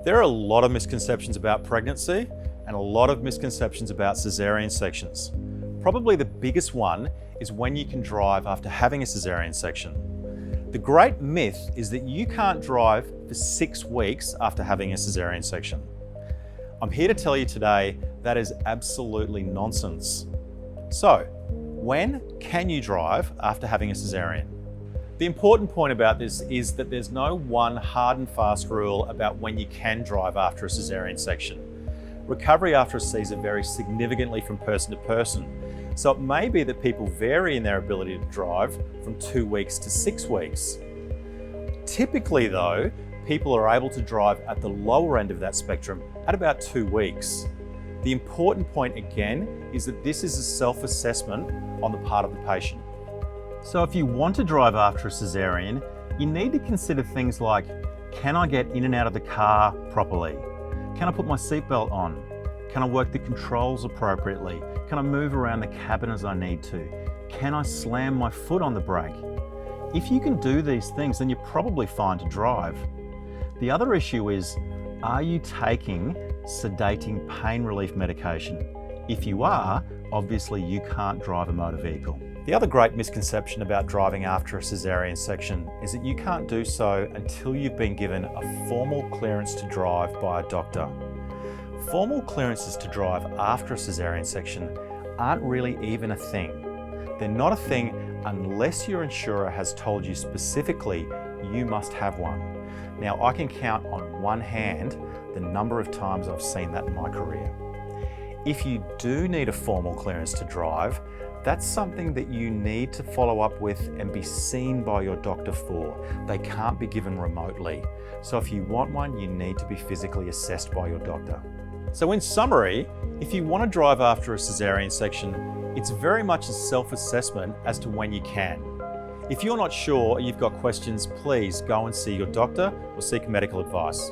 There are a lot of misconceptions about pregnancy and a lot of misconceptions about cesarean sections. Probably the biggest one is when you can drive after having a cesarean section. The great myth is that you can't drive for 6 weeks after having a cesarean section. I'm here to tell you today that is absolutely nonsense. So, when can you drive after having a cesarean? The important point about this is that there's no one hard and fast rule about when you can drive after a cesarean section. Recovery after a Caesar varies significantly from person to person, so it may be that people vary in their ability to drive from 2 weeks to 6 weeks. Typically though, people are able to drive at the lower end of that spectrum at about 2 weeks. The important point again is that this is a self-assessment on the part of the patient. So if you want to drive after a cesarean, you need to consider things like, can I get in and out of the car properly? Can I put my seatbelt on? Can I work the controls appropriately? Can I move around the cabin as I need to? Can I slam my foot on the brake? If you can do these things, then you're probably fine to drive. The other issue is, are you taking sedating pain relief medication? If you are, obviously you can't drive a motor vehicle. The other great misconception about driving after a cesarean section is that you can't do so until you've been given a formal clearance to drive by a doctor. Formal clearances to drive after a cesarean section aren't really even a thing. They're not a thing unless your insurer has told you specifically you must have one. Now, I can count on one hand the number of times I've seen that in my career. If you do need a formal clearance to drive, that's something that you need to follow up with and be seen by your doctor for. They can't be given remotely. So if you want one, you need to be physically assessed by your doctor. So in summary, if you want to drive after a cesarean section, it's very much a self-assessment as to when you can. If you're not sure or you've got questions, please go and see your doctor or seek medical advice.